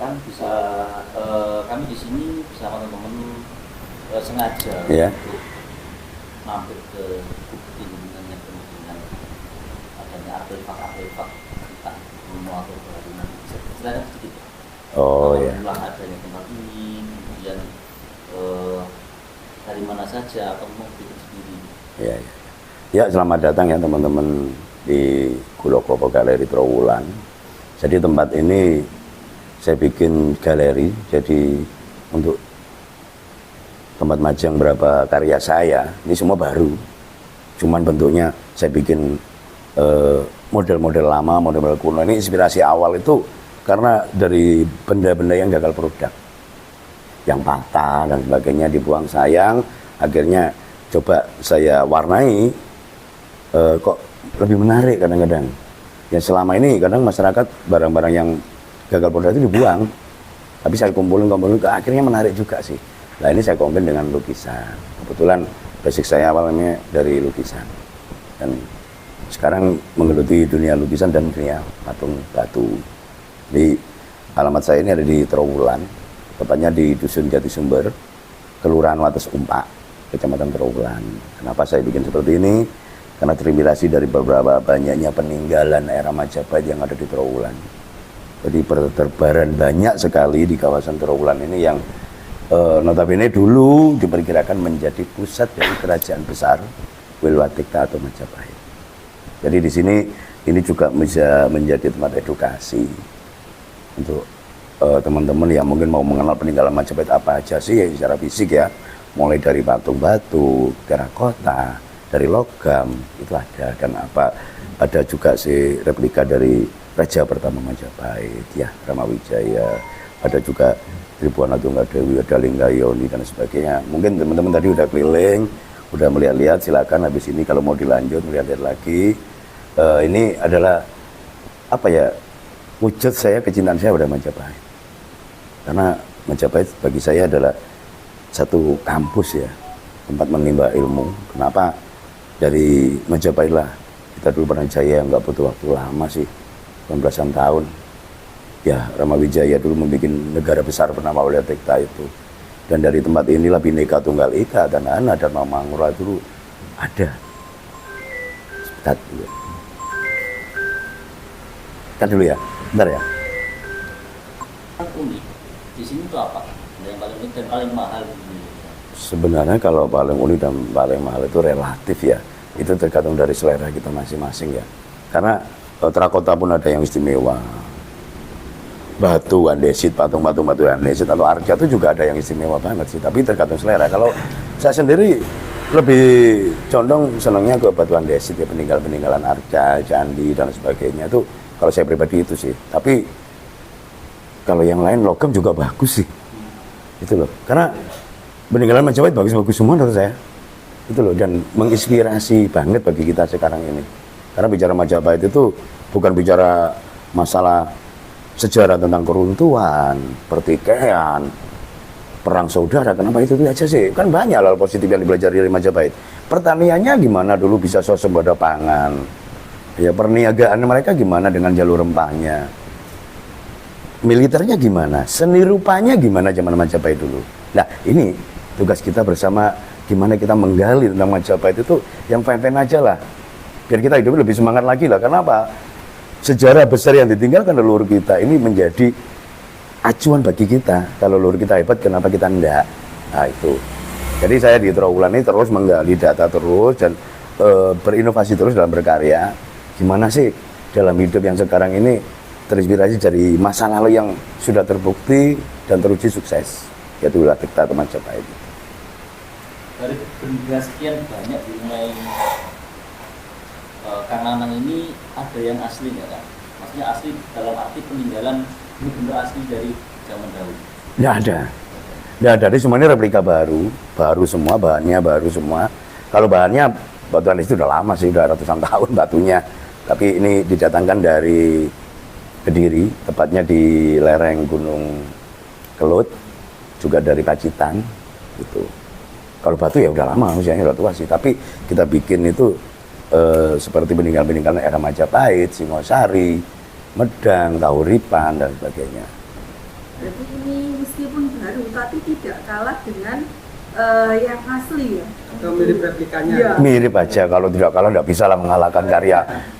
kan bisa kami di sini bersama teman-teman sengaja untuk mampir ke bukti dengan kemungkinan adanya artefak tentang gunung atau bangunan. Ceritakan sedikit. Adanya tempat ini, kemudian dari mana saja atau mau bikin sendiri. Ya, selamat datang ya teman-teman di Kulokropo Galeri Trowulan. Jadi tempat ini saya bikin galeri, jadi untuk tempat majang berapa karya saya, ini semua baru. Cuman bentuknya saya bikin model-model lama, model-model kuno. Ini inspirasi awal itu karena dari benda-benda yang gagal produk, yang patah dan sebagainya, dibuang sayang, akhirnya coba saya warnai, kok lebih menarik kadang-kadang. Ya selama ini kadang masyarakat barang-barang yang gagal produk itu dibuang, tapi saya kumpulin akhirnya menarik juga sih. Nah ini saya kombin dengan lukisan. Kebetulan basic saya awalnya dari lukisan, dan sekarang menggeluti dunia lukisan dan dunia patung batu. Di alamat saya ini ada di Trowulan, tepatnya di Dusun Jatisumber, Kelurahan Wates Umpak, Kecamatan Trowulan. Kenapa saya bikin seperti ini? Karena terinspirasi dari beberapa banyaknya peninggalan era Majapahit yang ada di Trowulan. Jadi berterbaran banyak sekali di kawasan Trowulan ini yang notabene dulu diperkirakan menjadi pusat dari kerajaan besar Wilwatikta atau Majapahit. Jadi di sini ini juga bisa menjadi tempat edukasi untuk teman-teman yang mungkin mau mengenal peninggalan Majapahit apa aja sih ya, secara fisik ya, mulai dari patung batu, terakota, dari logam itu ada, dan ada juga si replika dari raja pertama Majapahit ya, Ramawijaya, ada juga Tribuana Tunggadewi, ada Linggayoni dan sebagainya. Mungkin teman-teman tadi udah keliling, udah melihat-lihat, silakan habis ini kalau mau dilanjut melihat-lihat lagi. Ini adalah apa ya, wujud saya, kecintaan saya pada Majapahit. Karena Majapahit bagi saya adalah satu kampus ya, tempat menimba ilmu. Kenapa? Dari Majapahit lah kita dulu pernah jaya, nggak butuh waktu lama sih, belasan tahun. Ya, Ramawijaya dulu membuat negara besar bernama Wilwatikta itu. Dan dari tempat inilah Bhinneka Tunggal Ika dan Ana dan Mamangura dulu ada. Sebentar dulu. Kan dulu ya, bentar ya. Unik di sini itu apa? Yang paling unik dan paling mahal? Sebenarnya kalau paling unik dan paling mahal itu relatif ya. Itu tergantung dari selera kita masing-masing ya. Karena terakota pun ada yang istimewa. Batu andesit, patung-patung batu andesit atau arca itu juga ada yang istimewa banget sih. Tapi tergantung selera. Kalau saya sendiri lebih condong senangnya ke batu andesit ya, peninggalan arca, candi dan sebagainya. Itu kalau saya pribadi itu sih. Tapi kalau yang lain logam juga bagus sih. Itu loh. Karena peninggalan Majapahit bagus-bagus semua menurut saya. Itu loh, dan menginspirasi banget bagi kita sekarang ini. Karena bicara Majapahit itu bukan bicara masalah sejarah tentang keruntuhan, pertikaian, perang saudara. Kenapa itu aja sih? Kan banyak hal positif yang dipelajari dari Majapahit. Pertaniannya gimana dulu bisa swasembada pangan. Ya, perniagaan mereka gimana dengan jalur rempahnya. Militernya gimana? Seni rupanya gimana zaman Majapahit dulu. Nah, ini tugas kita bersama, gimana kita menggali tentang Majapahit itu yang fine-fine aja lah. Biar kita hidup lebih semangat lagi lah. Kenapa? Sejarah besar yang ditinggalkan leluhur kita ini menjadi acuan bagi kita. Kalau leluhur kita hebat, kenapa kita enggak? Nah itu. Jadi saya di Trowulan ini terus menggali data terus dan berinovasi terus dalam berkarya. Gimana sih dalam hidup yang sekarang ini terinspirasi dari masa lalu yang sudah terbukti dan teruji sukses, yaitu Wilwatikta atau Majapahit. Dari benda sekian banyak dimulai Kang Nanang ini ada yang asli nggak kan? Maksudnya asli dalam arti peninggalan ini benda asli dari zaman dahulu? Nggak ada. Nggak ada, jadi semuanya replika baru semua, bahannya baru semua. Kalau bahannya batu andesit itu udah lama sih, udah ratusan tahun batunya. Tapi ini didatangkan dari Kediri, tepatnya di lereng Gunung Kelut, juga dari Pacitan, gitu. Kalau batu ya udah lama, usianya udah tua sih. Tapi kita bikin itu seperti peninggalan-peninggalan era Majapahit, Singosari, Medang, Kahuripan dan sebagainya. Berarti ini meskipun baru tapi tidak kalah dengan yang asli ya. Atau mirip replikanya. Iya. Mirip aja, kalau tidak kalah tidak bisa lah mengalahkan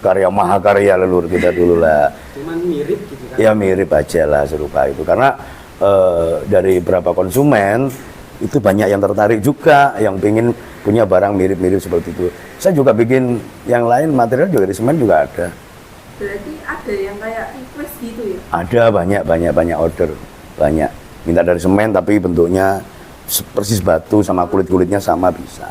karya mahakarya leluhur kita dulu lah. Cuman mirip gitu kan. Ya mirip aja lah, serupa itu. Karena dari beberapa konsumen itu banyak yang tertarik juga, yang pengen punya barang mirip-mirip seperti itu. Saya juga bikin yang lain, material juga dari semen juga ada. Berarti ada yang kayak request gitu ya? Ada banyak order, banyak. Minta dari semen tapi bentuknya persis batu sama kulit-kulitnya sama bisa.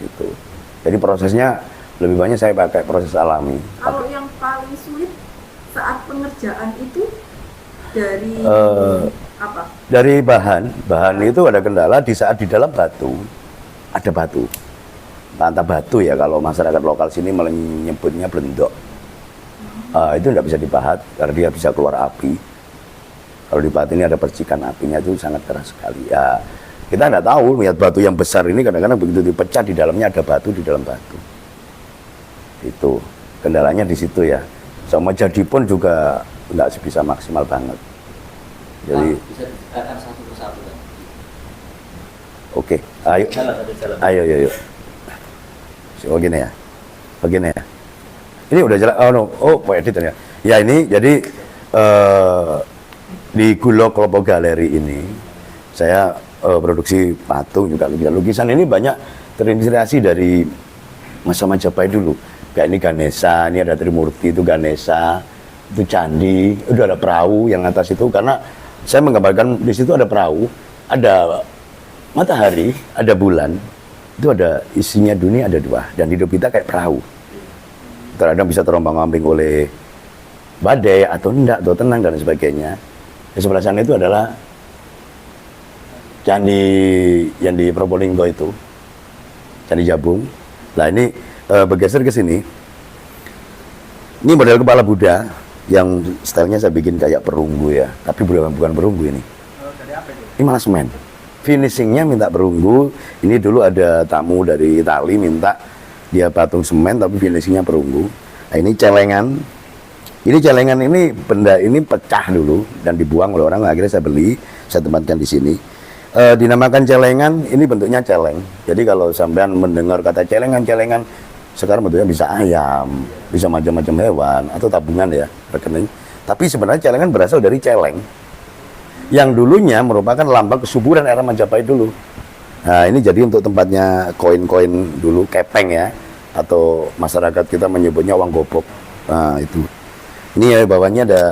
Gitu. Jadi prosesnya lebih banyak saya pakai proses alami. Kalau yang paling sulit saat pengerjaan itu dari apa? Dari bahan itu ada kendala di saat di dalam batu ada batu. Entah batu ya, kalau masyarakat lokal sini menyebutnya blendok. Itu tidak bisa dipahat karena dia bisa keluar api. Kalau dipahat ini ada percikan apinya, itu sangat keras sekali. Ya, kita tidak tahu, lihat batu yang besar ini kadang-kadang begitu dipecah di dalamnya ada batu di dalam batu. Itu kendalanya di situ ya. Sama jadi pun juga nggak bisa maksimal banget. Jadi bisa diceritakan satu persatu kan? oke, ayo. Jalan. Ayo. Begini ya. Ini udah jelas. Pak Edit ya. Ya ini jadi di Gulo Klopo Galeri ini saya produksi patung juga lukisan ini banyak terinspirasi dari masa Majapahit dulu. Kayak ini Ganesha, ini ada Trimurti itu Ganesha, itu candi, itu ada perahu yang atas itu karena saya menggambarkan di situ ada perahu, ada matahari, ada bulan, itu ada isinya dunia ada dua dan hidup kita kayak perahu. Terkadang bisa terombang-ambing oleh badai atau enggak atau tenang dan sebagainya. Di sebelah sana itu adalah candi yang di Probolinggo itu, Candi Jabung. Nah ini bergeser ke sini. Ini model kepala Buddha yang stylenya saya bikin kayak perunggu ya, tapi bukan perunggu ini. Dari apa itu? Ini malah semen. Finishingnya minta perunggu. Ini dulu ada tamu dari Itali minta dia patung semen tapi finishingnya perunggu. Nah ini celengan. Ini celengan ini benda ini pecah dulu dan dibuang oleh orang. Akhirnya saya beli, saya tempatkan di sini. Dinamakan celengan. Ini bentuknya celeng. Jadi kalau sampean mendengar kata celengan, sekarang bentuknya bisa ayam, bisa macam-macam hewan atau tabungan ya rekening. Tapi sebenarnya celengan berasal dari celeng. Yang dulunya merupakan lambang kesuburan era Majapahit dulu. Nah ini jadi untuk tempatnya koin-koin dulu, kepeng ya, atau masyarakat kita menyebutnya uang gopok. Nah itu. Ini ya bawahnya ada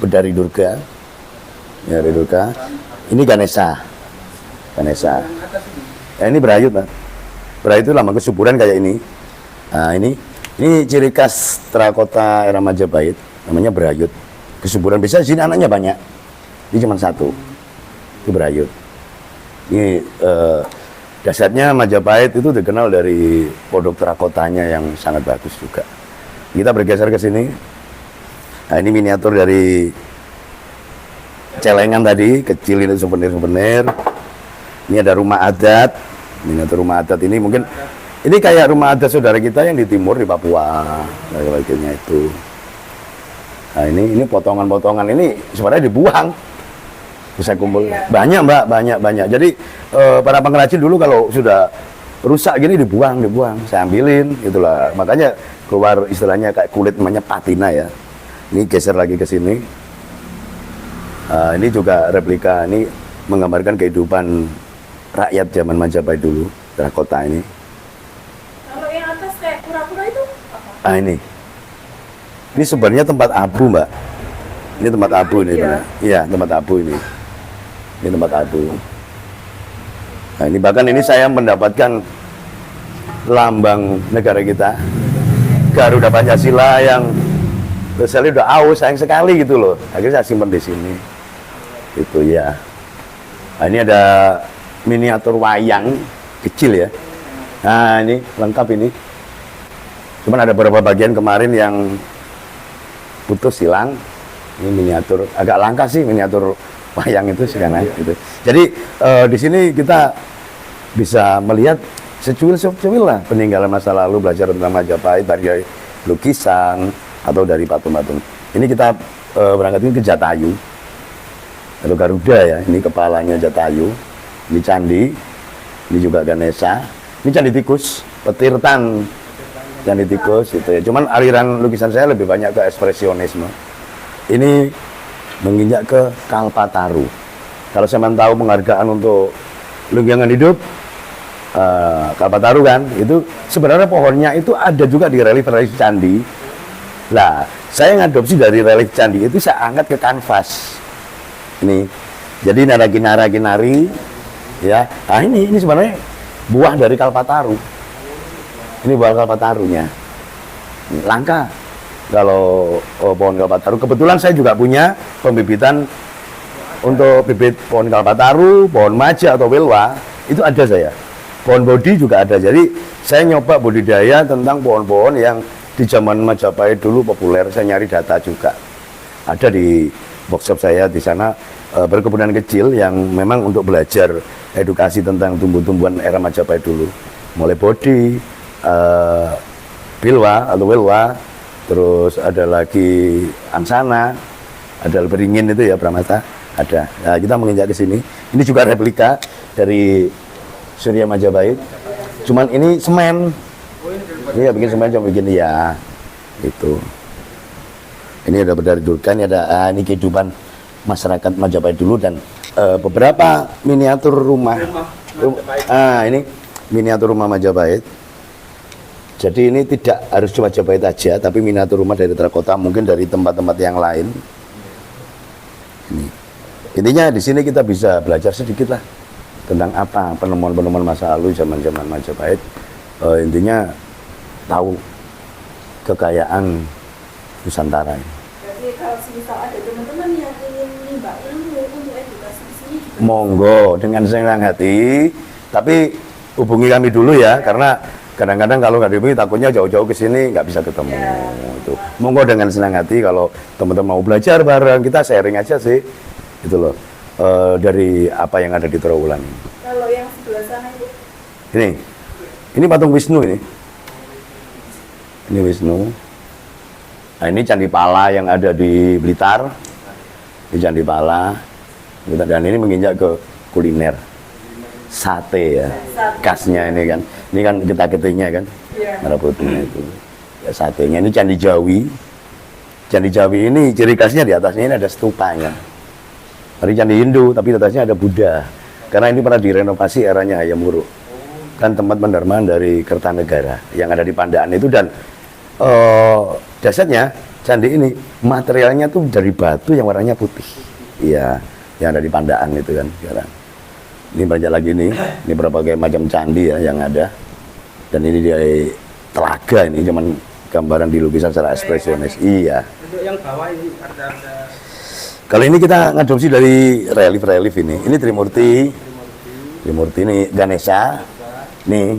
Bedari Durga. Ya, dari Durga. Ini Ganesha. Nah, ini berayut, Pak. Berayut itu lambang kesuburan kayak ini. Nah ini ciri khas terakota era Majapahit, namanya berayut. Kesuburan bisa di sini anaknya banyak. Ini cuma satu. Itu berayut. Ini dasarnya Majapahit itu dikenal dari produk terakotanya yang sangat bagus juga. Kita bergeser ke sini. Nah ini miniatur dari celengan tadi, kecil ini souvenir-souvenir. Ini ada rumah adat. Miniatur rumah adat ini mungkin ini kayak rumah adat saudara kita yang di timur di Papua, dan sebagainya itu. Nah ini potongan-potongan ini sebenarnya dibuang. Bisa kumpul banyak Mbak, banyak. Jadi para pengrajin dulu kalau sudah rusak gini dibuang. Saya ambilin, itulah. Makanya keluar istilahnya kayak kulit namanya patina ya. Ini geser lagi ke sini. Ini juga replika, ini menggambarkan kehidupan rakyat zaman Majapahit dulu, terakota ini. Kalau yang atas kayak kura-kura itu apa? Ini sebenarnya tempat abu, Mbak. Ini tempat abu ini, benar. Iya, tempat abu ini. Ini tempat abu. Nah, ini bahkan ini saya mendapatkan lambang negara kita, Garuda Pancasila yang saya udah aus, sayang sekali gitu loh. Akhirnya saya simpan di sini. Itu ya. Nah, ini ada miniatur wayang kecil ya. Nah, ini lengkap ini. Cuman ada beberapa bagian kemarin yang putus hilang. Ini miniatur, agak langka sih miniatur wayang itu sekarang gitu. Jadi di sini kita bisa melihat secuil lah peninggalan masa lalu, belajar tentang Majapahit dari lukisan atau dari patung-patung. Ini kita berangkat ke Jatayu. Lalu Garuda ya, ini kepalanya Jatayu, ini candi, ini juga Ganesha, ini candi tikus, petirtan candi tikus itu ya. Cuman aliran lukisan saya lebih banyak ke ekspresionisme. Ini menginjak ke Kalpataru. Kalau saya tahu penghargaan untuk lingkungan hidup, Kalpataru kan, itu sebenarnya pohonnya itu ada juga di relief-relief candi. Lah, saya ngadopsi dari relief candi itu saya angkat ke kanvas. Ini, jadi naragi-nari, ya. Nah ini sebenarnya buah dari Kalpataru. Ini buah Kalpatarunya. Langka kalau pohon Kalpataru. Kebetulan saya juga punya pembibitan untuk bibit pohon Kalpataru, pohon maja atau wilwa, itu ada saya. Pohon bodi juga ada. Jadi saya nyoba budidaya tentang pohon-pohon yang di zaman Majapahit dulu populer. Saya nyari data juga. Ada di workshop saya di sana, perkebunan kecil yang memang untuk belajar edukasi tentang tumbuh-tumbuhan era Majapahit dulu. Mulai bodi, bilwa atau wilwa, terus ada lagi angsana, ada beringin itu ya, Pramata, ada. Nah, kita menginjak ke sini. Ini juga replika dari Surya Majapahit. Cuman ini semen. Ini ya bikin semen, cuma bikin ya itu. Ini ada berdari-durkan, ada ini kehidupan masyarakat Majapahit dulu dan beberapa miniatur rumah. Ini miniatur rumah Majapahit. Jadi ini tidak harus cuma Majapahit aja, tapi miniatur rumah dari terakota, mungkin dari tempat-tempat yang lain. Ini. Intinya di sini kita bisa belajar sedikit lah tentang apa penemuan-penemuan masa lalu zaman-zaman Majapahit. Intinya tahu kekayaan Nusantara ini. Jadi kalau misal ada teman-teman yang ingin nimba ilmu untuk edukasi di sini juga monggo dengan senang hati, tapi hubungi kami dulu ya, karena kadang-kadang kalau nggak dihubungi takutnya jauh-jauh ke sini nggak bisa ketemu. Itu monggo dengan senang hati kalau teman-teman mau belajar bareng, kita sharing aja sih, itu loh, dari apa yang ada di Trawulan ini. kalau yang sebelah sana itu Ini patung Wisnu ini. Ini Wisnu. Nah ini Candi Pala yang ada di Blitar. Ini Candi Pala. Dan ini menginjak ke kuliner. Sate ya. Khasnya ini kan. Ini kan getah-getihnya kan. Merah putihnya itu. Ya, satenya ini Candi Jawi. Candi Jawi ini ciri khasnya di atasnya ini ada stupanya. Dari Candi Hindu, tapi di atasnya ada Buddha. Karena ini pernah direnovasi eranya Hayam Wuruk. Kan tempat pendarmaan dari Kertanegara yang ada di Pandaan itu, dan dasarnya candi ini materialnya tuh dari batu yang warnanya putih. Iya, yang ada di Pandaan itu kan sekarang. Ini banyak lagi nih, ini berbagai macam candi ya yang ada. Dan ini dari telaga, ini cuman gambaran di lukisan secara ekspresionis. Iya. Untuk yang bawah ini ada Kalau ini kita ngadopsi dari relief-relief ini. Ini Trimurti. Trimurti ini Ganesha. Nih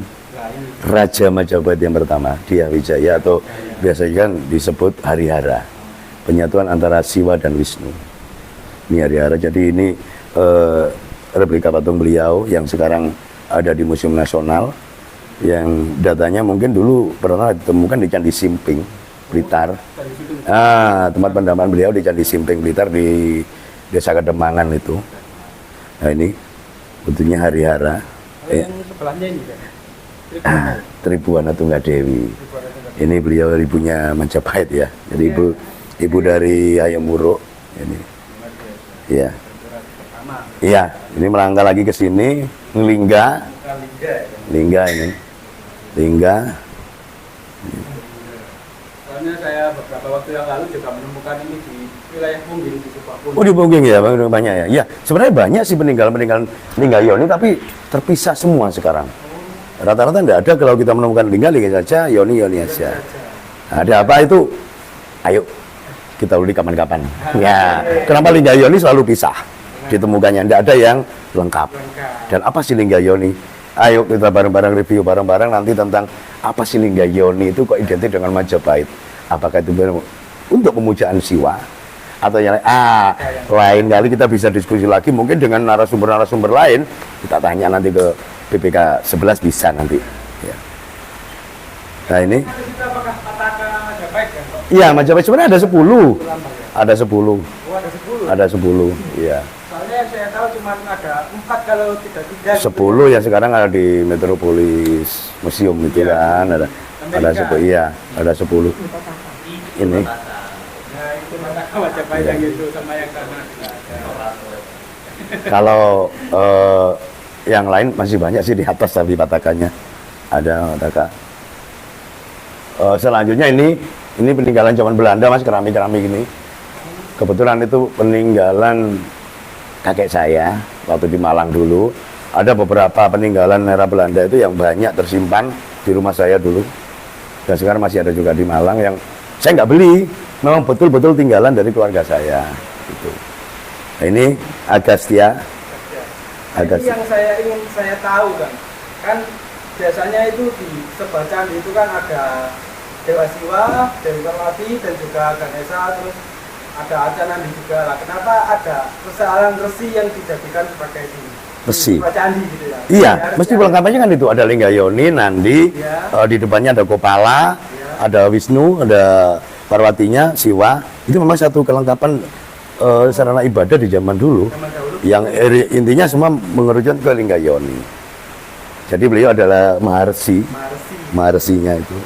Raja Majapahit yang pertama, Dia Wijaya, atau biasanya kan disebut Harihara, penyatuan antara Siwa dan Wisnu. Ini Harihara. Jadi ini replika patung beliau yang sekarang ada di Museum Nasional, yang datanya mungkin dulu pernah ditemukan di Candi Simping, Blitar. Tempat pendamaan beliau di Candi Simping, Blitar, di Desa Kedemangan itu. Nah ini bentuknya Harihara. yang sebelahnya ini kan. Tribuana Tunggadewi. Ini beliau ibunya Majapahit ya. Jadi ibu dari Hayam Wuruk ini. Iya. Iya, ini melangkah lagi ke sini, Lingga. Lingga ini. Lingga. Soalnya saya beberapa waktu yang lalu juga menemukan ini di wilayah Pungging di Supapun. Oh di Pungging ya, banyak ya. Iya, sebenarnya banyak sih peninggalan Lingga Yoni, tapi terpisah semua sekarang. Rata-rata tidak ada. Kalau kita menemukan Lingga saja, Yoni saja. Nah, ada apa itu? Ayo kita ulik kapan-kapan. Ya, kenapa Lingga Yoni selalu pisah ditemukannya? Tidak ada yang lengkap. Dan apa sih Lingga Yoni? Ayo kita bareng-bareng review bareng-bareng nanti tentang apa sih Lingga Yoni itu kok identik dengan Majapahit. Apakah itu untuk pemujaan Siwa atau yang lain kali kita bisa diskusi lagi mungkin dengan narasumber lain. Kita tanya nanti ke PPK 11 bisa nanti ya. Nah ini Apakah Pataka Majapahit kan Pak? iya Majapahit sebenarnya ada 10. Ada 10. Oh ada 10. Ada 10 iya. Salah yang saya tahu cuma ada 4 kalau tidak 3. 10 ya sekarang ada di Metropolis Museum itu kan ada Amerika. ada 10 ini. Nah, itu mana Majapahit yang itu sama yang karena ada. Kalau yang lain masih banyak sih di atas tapi patakannya ada pataka. Selanjutnya ini peninggalan zaman Belanda mas, keramik ini. Kebetulan itu peninggalan kakek saya waktu di Malang dulu. Ada beberapa peninggalan era Belanda itu yang banyak tersimpan di rumah saya dulu. Dan sekarang masih ada juga di Malang yang saya nggak beli. Memang betul-betul tinggalan dari keluarga saya. Gitu. Nah, ini Agastya. Ini yang saya tahu kan biasanya itu di sebuah candi itu kan ada Dewa Siwa, Dewi Parwati, dan juga Ganesha, terus ada Arca Nandi juga lah. Kenapa ada persoalan resi yang dijadikan sebagai di Resi. sebuah candi gitu ya? Iya, Ya, mesti ya. perlengkapannya kan itu ada Linggayoni, Nandi, Ya. di depannya ada Kopala, Ya. ada Wisnu, ada Parwatinya, Siwa. Itu memang satu kelengkapan sarana ibadah di zaman dulu. Zaman dahulu. Yang intinya semua mengerucut ke Linggayoni. Jadi beliau adalah Maharsi, Maharsinya itu.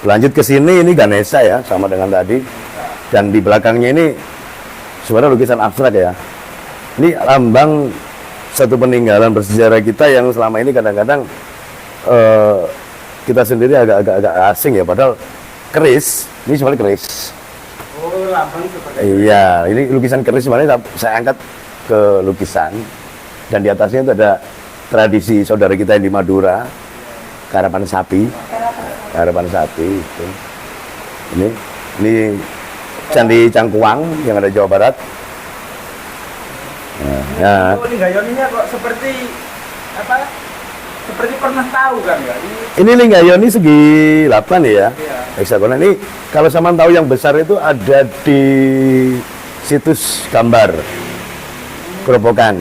Lanjut ke sini ini Ganesha ya, sama dengan tadi. Dan di belakangnya ini sebenarnya lukisan abstrak ya. Ini lambang satu peninggalan bersejarah kita yang selama ini kadang-kadang kita sendiri agak asing ya, padahal keris, ini sebenarnya keris. Oh, lambang seperti itu. Iya, ini lukisan keris sebenarnya saya angkat ke lukisan. Dan di atasnya itu ada tradisi saudara kita yang di Madura, karapan sapi. Karapan sapi itu. Ini Candi Cangkuang yang ada di Jawa Barat. Nah, Oh, Linggayoninya kok seperti apa? Seperti pernah tahu kan ya? ini Linggayoni segi 8 ya. Iya. Heksagonal ini kalau sama tahu yang besar itu ada di situs gambar Kerobokan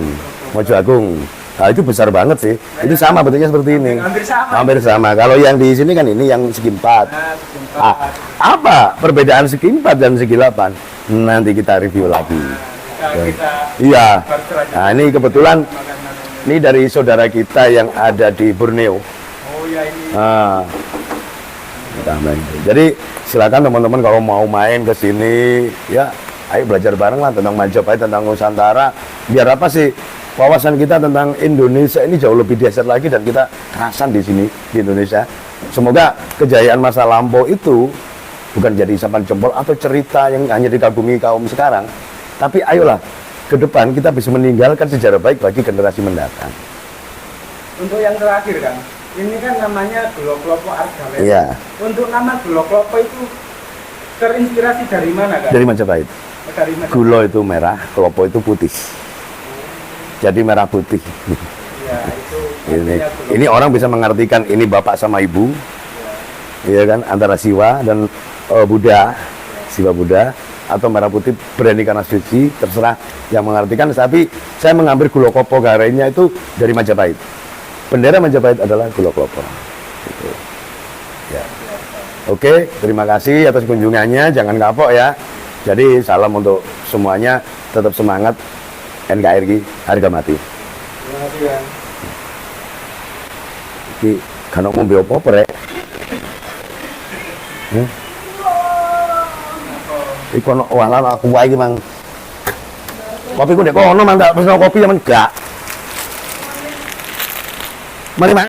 Mojo Agung. Nah, itu besar banget sih. Itu sama bentuknya seperti ini. Hampir sama. Hampir sama. Kalau yang di sini kan ini yang segi 4. Nah, sebentar. Ah, apa perbedaan segi 4 dan segi 8? Nanti kita review lagi. Kita Iya. berselanjutnya. Nah, ini kebetulan Makanan. ini dari saudara kita yang ada di Borneo. Oh ya ini. Nah, kita main. Jadi silakan teman-teman kalau mau main ke sini, ya, ayo belajar bareng lah tentang Majapahit, tentang Nusantara. Biar apa sih wawasan kita tentang Indonesia ini jauh lebih dahsyat lagi dan kita kerasan di sini di Indonesia. Semoga kejayaan masa lampau itu bukan jadi isapan jempol atau cerita yang hanya dikagumi kaum sekarang. Tapi ayolah ke depan kita bisa meninggalkan sejarah baik bagi generasi mendatang. Untuk yang terakhir kan, ini kan namanya Gulo Klopo Art Gallery. Iya. Untuk nama Gulo Klopo itu terinspirasi dari mana kan? Dari Majapahit. Dari mana? Gulo itu merah, klopo itu putih. Jadi merah putih. Ya, itu Ini, artinya Gulo. ini orang bisa mengartikan ini bapak sama ibu, iya kan, antara Siwa dan Buddha, Siwa Buddha, atau merah putih berani karena suci, terserah yang mengartikan. Tapi saya mengambil Gulo Klopo Gallery-nya itu dari Majapahit. Bendera Majapahit adalah Gulo Klopo. Gitu. Ya. Oke, terima kasih atas kunjungannya. Jangan kapok ya. Jadi salam untuk semuanya, tetap semangat. NKRI harga mati. Terima kasih ya. Iki kan ngombe apa rek? Iku ono walan aku wae iki mang. Kopi ku ndek kono mang tak pesen kopi men gak. Mari Mang.